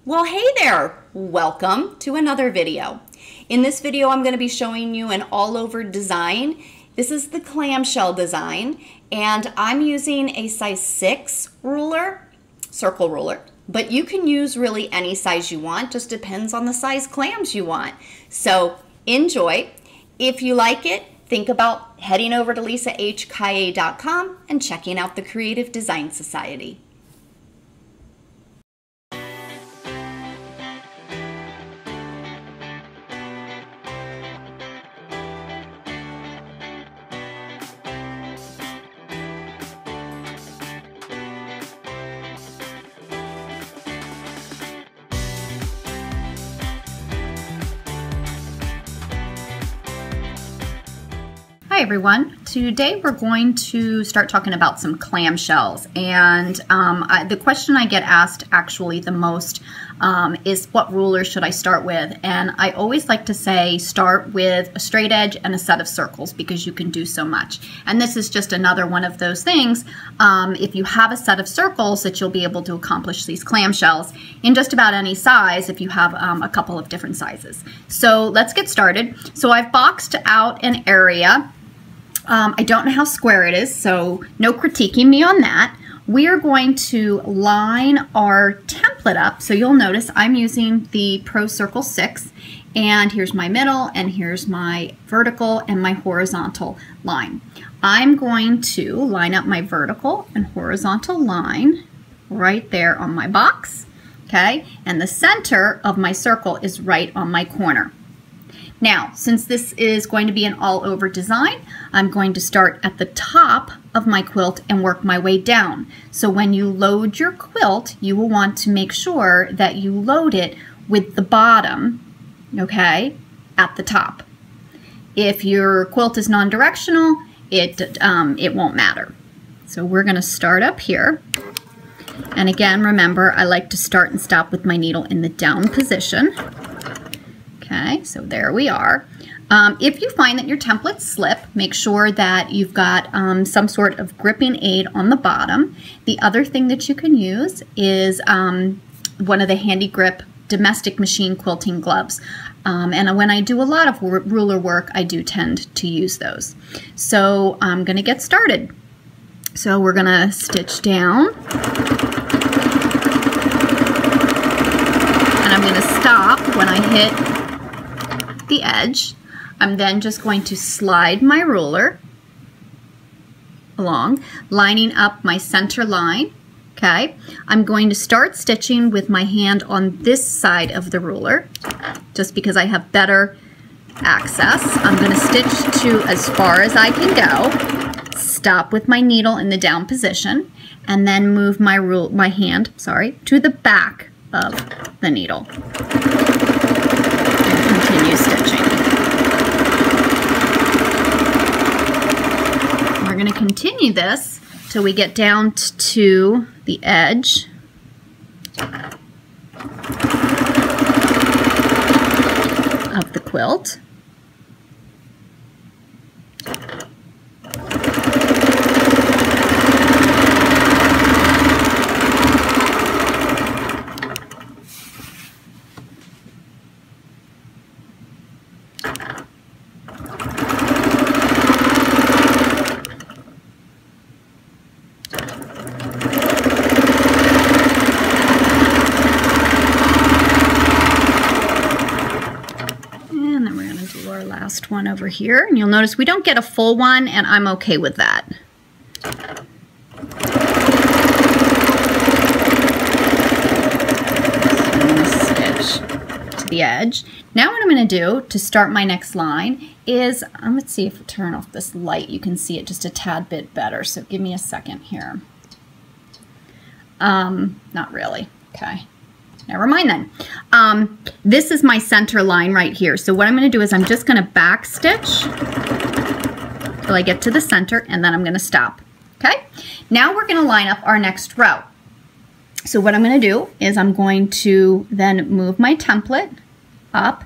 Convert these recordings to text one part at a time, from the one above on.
Well, hey there! Welcome to another video. In this video, I'm going to be showing you an all-over design. This is the clamshell design, and I'm using a size 6 ruler, circle ruler, but you can use really any size you want, just depends on the size clams you want. So enjoy. If you like it, think about heading over to lisahkaye.com and checking out the Creative Design Society. Hi everyone. Today we're going to start talking about some clamshells, and the question I get asked actually the most is what ruler should I start with, and I always like to say start with a straight edge and a set of circles because you can do so much. And this is just another one of those things. If you have a set of circles, that you'll be able to accomplish these clamshells in just about any size if you have a couple of different sizes. So let's get started. So I've boxed out an area. I don't know how square it is, so no critiquing me on that. We are going to line our template up. So you'll notice I'm using the ProCircle 6, and here's my middle, and here's my vertical and my horizontal line. I'm going to line up my vertical and horizontal line right there on my box, okay? And the center of my circle is right on my corner. Now, since this is going to be an all-over design, I'm going to start at the top of my quilt and work my way down. So when you load your quilt, you will want to make sure that you load it with the bottom, okay, at the top. If your quilt is non-directional, it won't matter. So we're going to start up here. And again, remember, I like to start and stop with my needle in the down position. Okay, so there we are. If you find that your templates slip, make sure that you've got some sort of gripping aid on the bottom. The other thing that you can use is one of the Handy Grip domestic machine quilting gloves. And when I do a lot of ruler work, I do tend to use those. So I'm going to get started. So we're going to stitch down. And I'm going to stop when I hit the edge. I'm then just going to slide my ruler along, lining up my center line. Okay, I'm going to start stitching with my hand on this side of the ruler just because I have better access. I'm going to stitch to as far as I can go, stop with my needle in the down position, and then move my hand to the back of the needle. Continue stitching. We're going to continue this till we get down to the edge of the quilt. Last one over here, and you'll notice we don't get a full one, and I'm okay with that. So I'm going to stitch to the edge. Now what I'm going to do to start my next line is, let's see if I turn off this light, you can see it just a tad bit better, so give me a second here. Not really. Okay. Never mind then. This is my center line right here. So what I'm going to do is I'm just going to back stitch till I get to the center, and then I'm going to stop. Okay? Now we're going to line up our next row. So what I'm going to do is I'm going to then move my template up,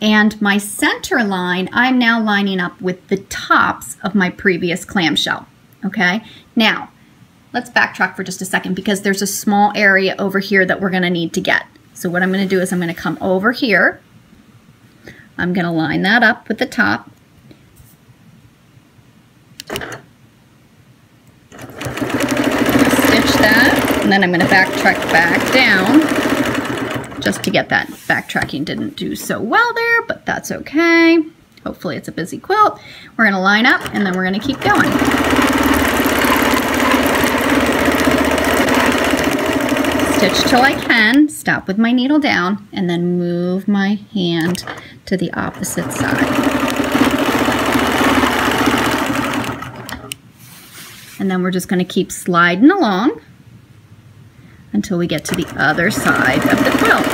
and my center line I'm now lining up with the tops of my previous clamshell. Okay? Now, let's backtrack for just a second because there's a small area over here that we're going to need to get. So what I'm going to do is I'm going to come over here. I'm going to line that up with the top. Stitch that, and then I'm going to backtrack back down just to get that backtracking. Didn't do so well there, but that's okay. Hopefully it's a busy quilt. We're going to line up and then we're going to keep going. Stitch till I can, stop with my needle down, and then move my hand to the opposite side. And then we're just going to keep sliding along until we get to the other side of the quilt.